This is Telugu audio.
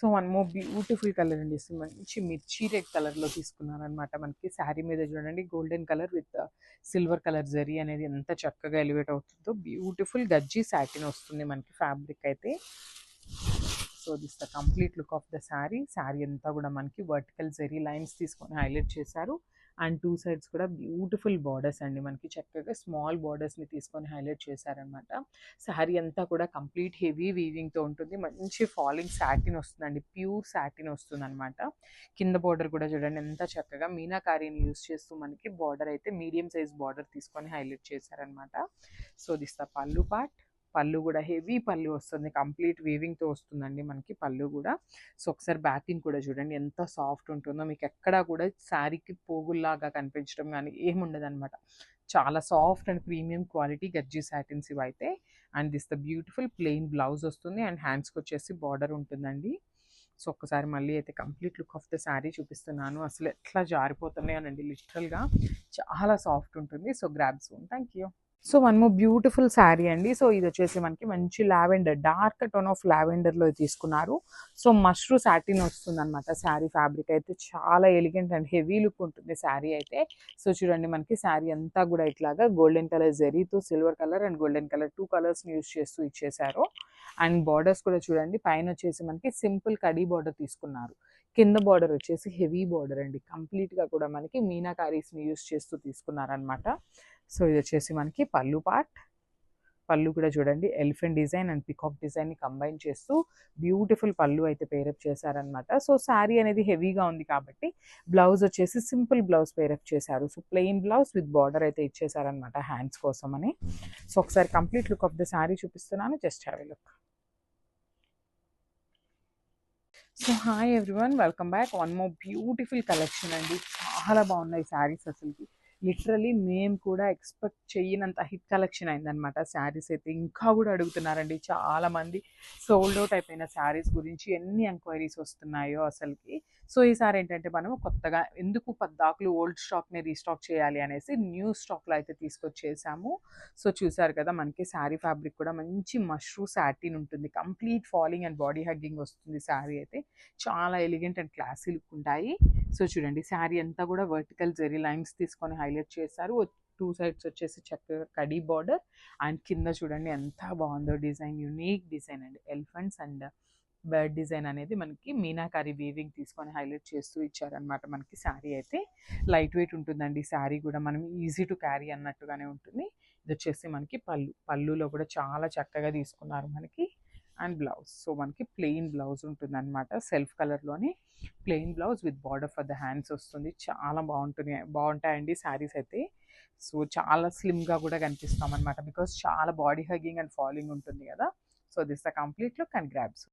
So one more beautiful colour అండి, మంచి మిర్చి రెడ్ కలర్లో తీసుకున్నాను అనమాట. మనకి శారీ మీద చూడండి golden colour with silver colour zari అనేది ఎంత చక్కగా ఎలివేట్ అవుతుందో. బ్యూటిఫుల్ గజ్జీ సాటిన్ వస్తుంది మనకి ఫ్యాబ్రిక్ అయితే. So this the complete look of the sari. Sari అంతా కూడా మనకి వర్టికల్ జరీ లైన్స్ తీసుకొని హైలైట్ చేశారు. అండ్ టూ సైడ్స్ కూడా బ్యూటిఫుల్ బార్డర్స్ అండి, మనకి చక్కగా స్మాల్ బార్డర్స్ని తీసుకొని హైలైట్ చేశారనమాట. శారీ అంతా కూడా కంప్లీట్ హెవీ వీవింగ్తో ఉంటుంది. మంచి ఫాలింగ్ సాటిన్ వస్తుందండి, ప్యూర్ సాటిన్ వస్తుంది అనమాట. కింద బార్డర్ కూడా చూడండి ఎంత చక్కగా మీనాకారీని యూస్ చేస్తూ మనకి బార్డర్ అయితే మీడియం సైజ్ బార్డర్ తీసుకొని హైలైట్ చేశారనమాట. సో దిస్ ద పళ్ళు పార్ట్. పళ్ళు కూడా హెవీ పళ్ళు వస్తుంది, కంప్లీట్ వీవింగ్తో వస్తుందండి మనకి పళ్ళు కూడా. సో ఒకసారి బ్యాకింగ్ కూడా చూడండి ఎంత సాఫ్ట్ ఉంటుందో, మీకు ఎక్కడా కూడా శారీకి పోగుల్లాగా కనిపించడం కానీ ఏముండదు అనమాట. చాలా సాఫ్ట్ అండ్ ప్రీమియం క్వాలిటీ గజ్జీ సాటిన్స్ ఇవైతే. And this the beautiful plain blouse వస్తుంది అండ్ హ్యాండ్స్కి వచ్చేసి బార్డర్ ఉంటుందండి. సో ఒక్కసారి మళ్ళీ అయితే complete look of the sari చూపిస్తున్నాను. అసలు ఎట్లా జారిపోతున్నాయనండి, లిటరల్గా చాలా సాఫ్ట్ ఉంటుంది. So grab soon. Thank you. So one more beautiful sari అండి. సో ఇది వచ్చేసి మనకి మంచి లావెండర్, డార్క్ టోన్ ఆఫ్ లావెండర్లో తీసుకున్నారు. సో మష్రూ సాటిన్ వస్తుంది అనమాట శారీ ఫ్యాబ్రిక్ అయితే. చాలా ఎలిగెంట్ అండ్ హెవీ లుక్ ఉంటుంది శారీ అయితే. సో చూడండి మనకి శారీ అంతా కూడా ఇట్లాగా గోల్డెన్ కలర్ జరీతో silver colour and golden colour two కలర్స్ని యూస్ చేస్తూ ఇచ్చేసారు. అండ్ బార్డర్స్ కూడా చూడండి, పైన వచ్చేసి మనకి సింపుల్ కడీ బార్డర్ తీసుకున్నారు. కింద బార్డర్ వచ్చేసి హెవీ బార్డర్ అండి, కంప్లీట్గా కూడా మనకి మీనాకారీస్ని యూస్ చేస్తూ తీసుకున్నారనమాట. సో ఇది వచ్చేసి మనకి పళ్ళు పార్ట్. పళ్ళు కూడా చూడండి ఎలిఫెంట్ డిజైన్ అండ్ పికాక్ డిజైన్ని కంబైన్ చేస్తూ బ్యూటిఫుల్ పళ్ళు అయితే పేరప్ చేశారనమాట. సో శారీ అనేది హెవీగా ఉంది కాబట్టి బ్లౌజ్ వచ్చేసి సింపుల్ బ్లౌజ్ పేరప్ చేశారు. So plain blouse with border అయితే ఇచ్చేసారనమాట హ్యాండ్స్ కోసం అని. సో ఒకసారి complete look of the sari చూపిస్తున్నాను, just have a look. So hi everyone, welcome back. One more beautiful collection అండి. చాలా బాగున్నాయి శారీస్ అసలుకి. లిటరలీ మేము కూడా ఎక్స్పెక్ట్ చేయనంత హిట్ కలెక్షన్ అయిందనమాట. శారీస్ అయితే ఇంకా కూడా అడుగుతున్నారండి చాలామంది. సోల్డ్ అవుట్ అయిపోయిన శారీస్ గురించి ఎన్ని ఎంక్వైరీస్ వస్తున్నాయో అసలుకి. సో ఈసారి ఏంటంటే మనం కొత్తగా ఎందుకు పద్దాకులు ఓల్డ్ స్టాక్ని రీస్టాక్ చేయాలి అనేసి న్యూ స్టాక్లో అయితే తీసుకొచ్చేసాము. సో చూసారు కదా మనకి శారీ ఫ్యాబ్రిక్ కూడా మంచి మష్రూ సాటిన్ ఉంటుంది, complete falling and body hugging వస్తుంది శారీ అయితే. చాలా ఎలిగెంట్ అండ్ క్లాసీ లుక్ ఉంటాయి. సో చూడండి శారీ అంతా కూడా వర్టికల్ జెరీ లైన్స్ తీసుకొని హైలైట్ చేశారు. టూ సైడ్స్ వచ్చేసి చక్కగా కడీ బార్డర్ అండ్ కింద చూడండి ఎంత బాగుందో డిజైన్, యూనిక్ డిజైన్ అండి. ఎలిఫెంట్స్ అండ్ బర్డ్ డిజైన్ అనేది మనకి మీనాకారి వీవింగ్ తీసుకొని హైలైట్ చేస్తూ ఇచ్చారనమాట. మనకి శారీ అయితే లైట్ వెయిట్ ఉంటుందండి. శారీ కూడా మనం ఈజీ టు క్యారీ అన్నట్టుగానే ఉంటుంది. ఇది వచ్చేసి మనకి పళ్ళులో కూడా చాలా చక్కగా తీసుకున్నారు మనకి. అండ్ బ్లౌజ్, సో మనకి ప్లెయిన్ బ్లౌజ్ ఉంటుంది అనమాట, సెల్ఫ్ కలర్లోని plain blouse with border for the hands వస్తుంది. చాలా బాగుంటాయండి శారీస్ అయితే. సో చాలా స్లిమ్గా కూడా కనిపిస్తాం అనమాట, బికాస్ చాలా బాడీ హగ్గింగ్ అండ్ ఫాలింగ్ ఉంటుంది కదా. So this the complete look and grabs.